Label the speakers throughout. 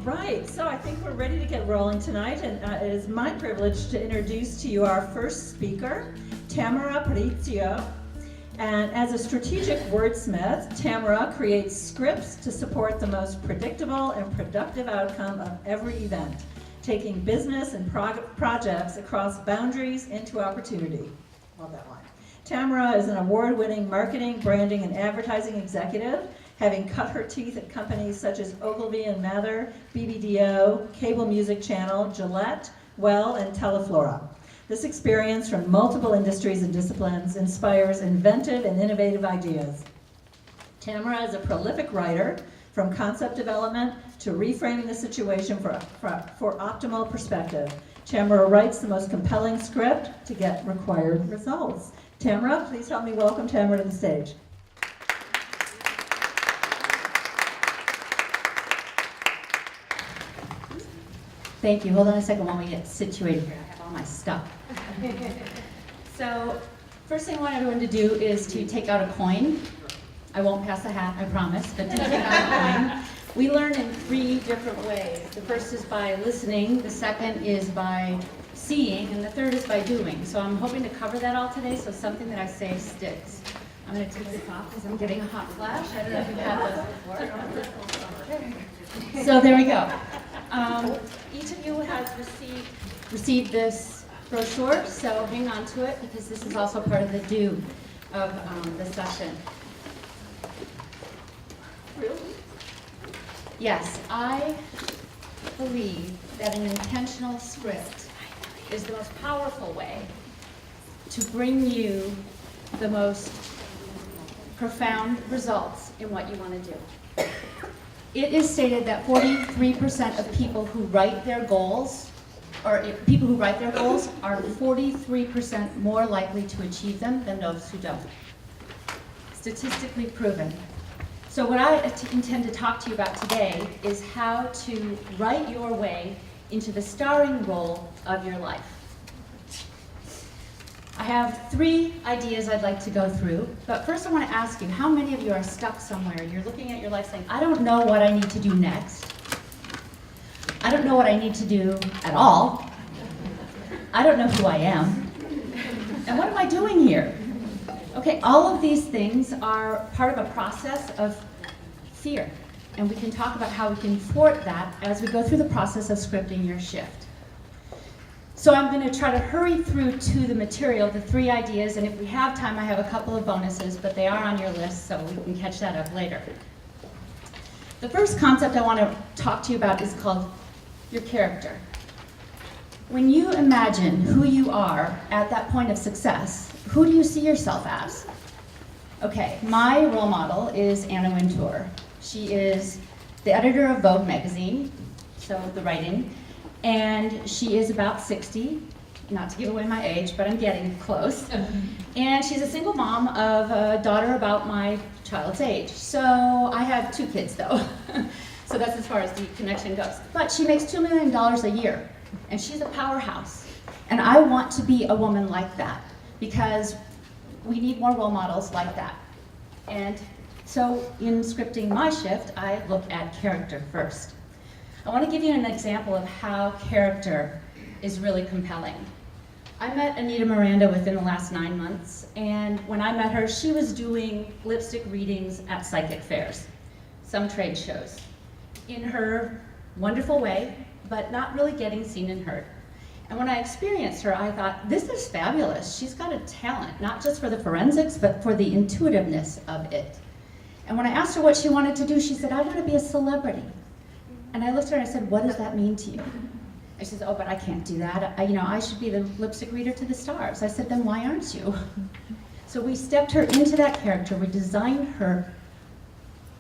Speaker 1: Right, so I think we're ready to get rolling tonight, and it is my privilege to introduce to you our first speaker, Tamara. And as a strategic wordsmith, Tamara creates scripts to support the most predictable and productive outcome of every event, taking business and projects across boundaries into opportunity. Love that line. Tamara is an award-winning marketing, branding, and advertising executive, having cut her teeth at companies such as Ogilvy and Mather, BBDO, Cable Music Channel, Gillette, Well, and Teleflora. This experience from multiple industries and disciplines inspires inventive and innovative ideas. Tamara is a prolific writer, from concept development to reframing the situation for optimal perspective. Tamara writes the most compelling script to get required results. Tamara, please help me welcome Tamara to the stage.
Speaker 2: Thank you. Hold on a second while we get situated here. I have all my stuff. So, first thing I want everyone to do is to take out a coin. I won't pass a hat, I promise, but to take out a coin. We learn in 3 different ways. The first is by listening, the second is by seeing, and the third is by doing. So I'm hoping to cover that all today, so something that I say sticks. I'm going to take this off because I'm getting a hot flash. I don't know if you've had this before. So there we go. Each of you has received this brochure, so hang on to it because this is also part of the do of the session.
Speaker 1: Really?
Speaker 2: Yes, I believe that an intentional script is the most powerful way to bring you the most profound results in what you want to do. It is stated that 43% of people who write their goals, people who write their goals are 43% more likely to achieve them than those who don't. Statistically proven. So what I intend to talk to you about today is how to write your way into the starring role of your life. I have 3 ideas I'd like to go through, but first I want to ask you, how many of you are stuck somewhere? You're looking at your life saying, I don't know what I need to do next. I don't know what I need to do at all. I don't know who I am. And what am I doing here? Okay, all of these things are part of a process of fear, and we can talk about how we can thwart that as we go through the process of scripting your shift. So I'm going to try to hurry through to the material, the 3 ideas, and if we have time, I have a couple of bonuses, but they are on your list, so we can catch that up later. The first concept I want to talk to you about is called your character. When you imagine who you are at that point of success, who do you see yourself as? Okay, my role model is Anna Wintour. She is the editor of Vogue magazine, so the writing, and she is about 60, not to give away my age, but I'm getting close. And she's a single mom of a daughter about my child's age. So I have 2 kids though, so that's as far as the connection goes. But she makes $2 million a year, and she's a powerhouse. And I want to be a woman like that, because we need more role models like that. And so in scripting my shift, I look at character first. I want to give you an example of how character is really compelling. I met Anita Miranda within the last 9 months, and when I met her, she was doing lipstick readings at psychic fairs, some trade shows, in her wonderful way, but not really getting seen and heard. And when I experienced her, I thought, this is fabulous. She's got a talent, not just for the forensics, but for the intuitiveness of it. And when I asked her what she wanted to do, she said, I want to be a celebrity. And I looked at her and I said, what does that mean to you? And she said, oh, but I can't do that. I should be the lipstick reader to the stars. I said, then why aren't you? So we stepped her into that character. We designed her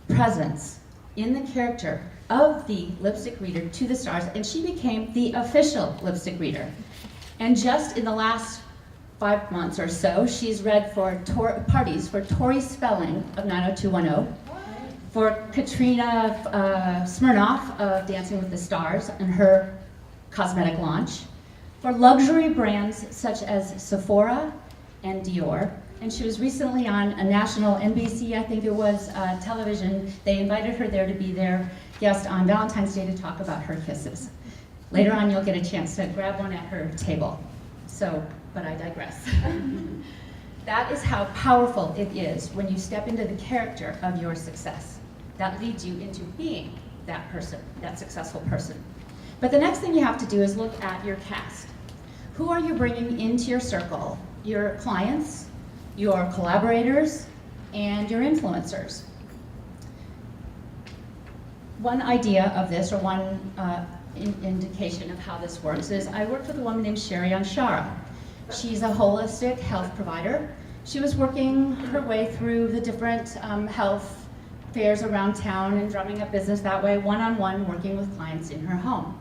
Speaker 2: presence in the character of the lipstick reader to the stars, and she became the official lipstick reader. And just in the last 5 months or so, she's read for parties for Tori Spelling of 90210, for Katrina Smirnoff of Dancing with the Stars and her cosmetic launch, for luxury brands such as Sephora and Dior, And she was recently on a national NBC, I think it was, television. They invited her there to be their guest on Valentine's Day to talk about her kisses. Later on, you'll get a chance to grab one at her table. So, but I digress. That is how powerful it is when you step into the character of your success. That leads you into being that person, that successful person. But the next thing you have to do is look at your cast. Who are you bringing into your circle? Your clients, your collaborators, and your influencers. One idea of this, or one indication of how this works, is I worked with a woman named Sherry Anshara. She's a holistic health provider. She was working her way through the different health fairs around town and drumming up business that way, one-on-one, working with clients in her home.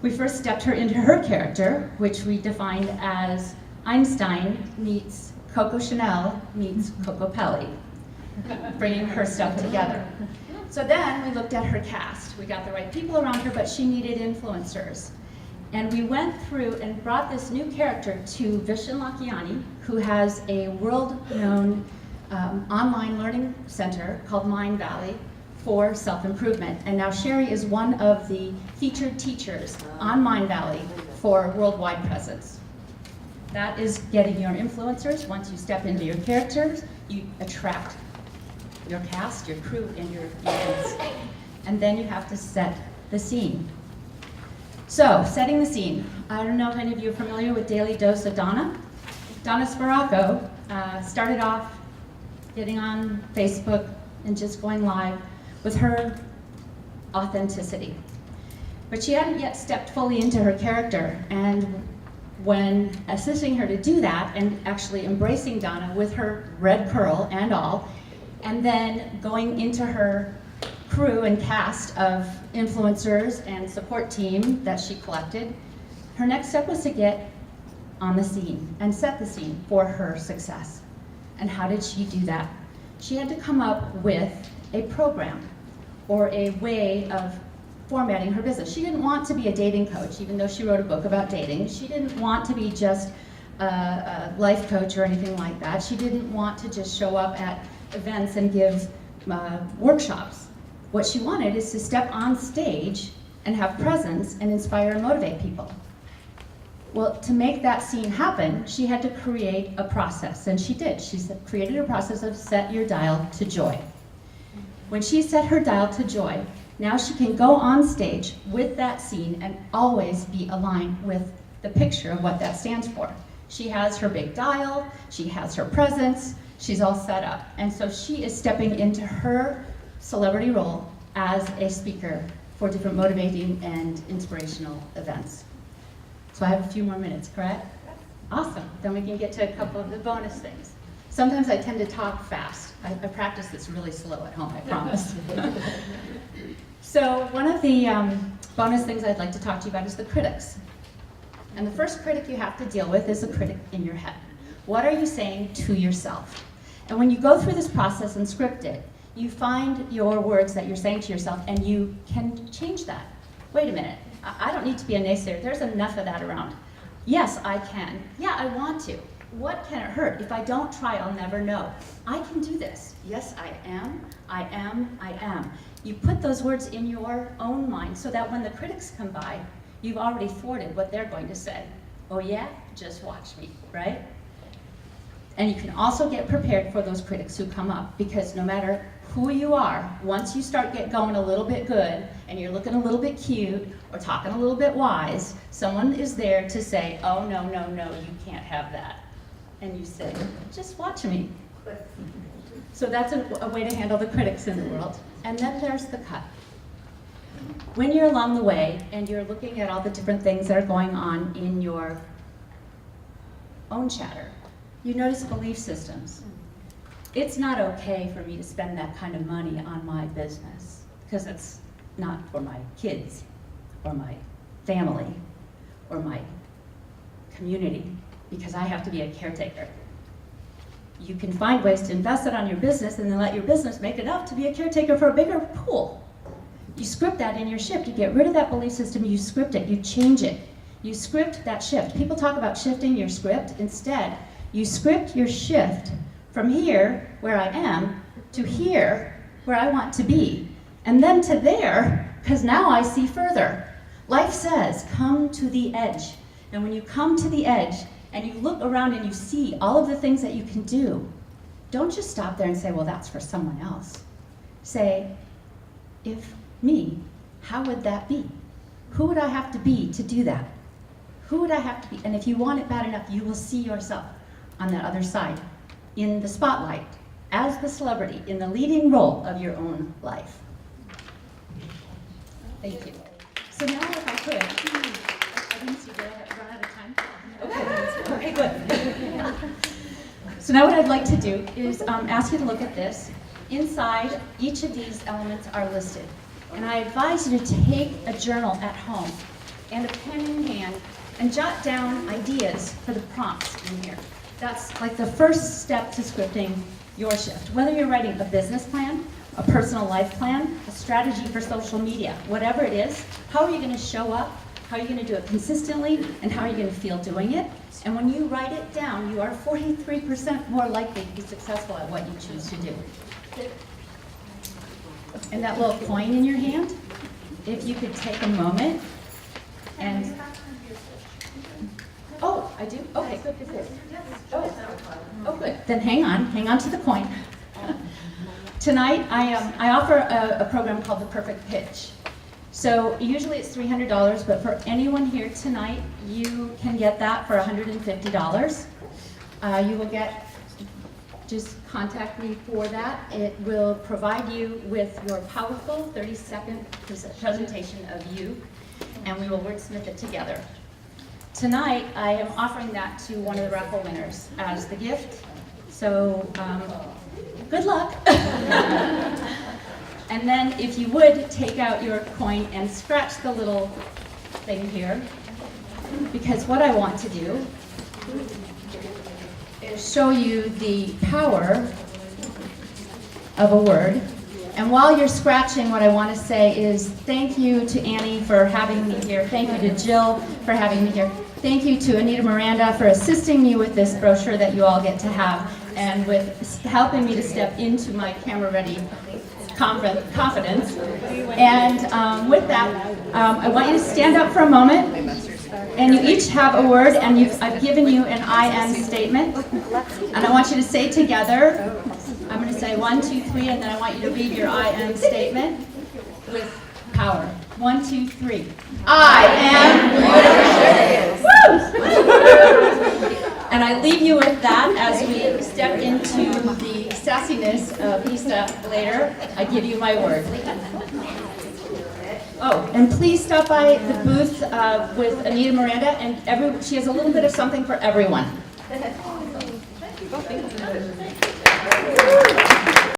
Speaker 2: We first stepped her into her character, which we defined as Einstein meets Coco Chanel meets Coco Pelli, bringing her stuff together. So then we looked at her cast. We got the right people around her, but she needed influencers. And we went through and brought this new character to Vishen Lakhiani, who has a world-known online learning center called Mind Valley for self-improvement. And now Sherry is one of the featured teachers on Mind Valley for worldwide presence. That is getting your influencers. Once you step into your characters, you attract your cast, your crew, and your audience. And then you have to set the scene. So, setting the scene. I don't know if any of you are familiar with Daily Dose of Donna. Donna Sparacco started off getting on Facebook and just going live with her authenticity. But she hadn't yet stepped fully into her character, and when assisting her to do that and actually embracing Donna with her red curl and all, and then going into her crew and cast of influencers and support team that she collected, her next step was to get on the scene and set the scene for her success. And how did she do that? She had to come up with a program or a way of formatting her business. She didn't want to be a dating coach, even though she wrote a book about dating. She didn't want to be just a life coach or anything like that. She didn't want to just show up at events and give workshops. What she wanted is to step on stage and have presence and inspire and motivate people. Well, to make that scene happen, she had to create a process, and she did. She created a process of set your dial to joy. When she set her dial to joy, now she can go on stage with that scene and always be aligned with the picture of what that stands for. She has her big dial, she has her presence, she's all set up. And so she is stepping into her celebrity role as a speaker for different motivating and inspirational events. So I have a few more minutes, correct? Awesome, then we can get to a couple of the bonus things. Sometimes I tend to talk fast. I practice this really slow at home, I promise. So one of the bonus things I'd like to talk to you about is the critics. And the first critic you have to deal with is a critic in your head. What are you saying to yourself? And when you go through this process and script it, you find your words that you're saying to yourself and you can change that. Wait a minute, I don't need to be a naysayer. There's enough of that around. Yes, I can. Yeah, I want to. What can it hurt? If I don't try, I'll never know. I can do this. Yes, I am. I am. I am. You put those words in your own mind so that when the critics come by, you've already thwarted what they're going to say. Oh yeah? Just watch me, right? And you can also get prepared for those critics who come up, because no matter who you are, once you start going a little bit good and you're looking a little bit cute or talking a little bit wise, someone is there to say, oh no, no, no, you can't have that. And you say, just watch me. So that's a way to handle the critics in the world. And then there's the cut. When you're along the way and you're looking at all the different things that are going on in your own chatter, you notice belief systems. It's not okay for me to spend that kind of money on my business because it's not for my kids or my family or my community, because I have to be a caretaker. You can find ways to invest it on your business and then let your business make enough to be a caretaker for a bigger pool. You script that in your shift. You get rid of that belief system, you script it, you change it. You script that shift. People talk about shifting your script. Instead, You script your shift from here, where I am, to here, where I want to be, and then to there, because now I see further. Life says, come to the edge. And when you come to the edge and you look around and you see all of the things that you can do, don't just stop there and say, well, that's for someone else. Say, if me, how would that be? Who would I have to be to do that? Who would I have to be? And if you want it bad enough, you will see yourself on that other side, in the spotlight, as the celebrity, in the leading role of your own life. Thank you. So now if I could, I didn't see, did I run out of time? Okay, good. So now what I'd like to do is ask you to look at this. Inside, each of these elements are listed. And I advise you to take a journal at home and a pen in hand and jot down ideas for the prompts in here. That's like the first step to scripting your shift. Whether you're writing a business plan, a personal life plan, a strategy for social media, whatever it is, how are you going to show up? How are you going to do it consistently? And how are you going to feel doing it? And when you write it down, you are 43% more likely to be successful at what you choose to do. And that little coin in your hand, if you could take a moment and... Oh, I do? Okay. Oh, good. Then hang on to the coin. Tonight, I offer a program called The Perfect Pitch. So usually it's $300, but for anyone here tonight, you can get that for $150. You will get, just contact me for that. It will provide you with your powerful 30-second presentation of you, and we will wordsmith it together. Tonight, I am offering that to one of the raffle winners as the gift. So, good luck. And then if you would, take out your coin and scratch the little thing here, because what I want to do is show you the power of a word. And while you're scratching, what I want to say is thank you to Annie for having me here. Thank you to Jill for having me here. Thank you to Anita Miranda for assisting me with this brochure that you all get to have, and with helping me to step into my camera-ready confidence. And with that, I want you to stand up for a moment, and you each have a word, and I've given you an I am statement, and I want you to say together. I'm going to say 1, 2, 3, and then I want you to read your I am statement with power. 1, 2, 3. I am. Woo! And I leave you with that as we step into the sassiness of Lisa later. I give you my word. Oh, and please stop by the booth with Anita Miranda, and she has a little bit of something for everyone.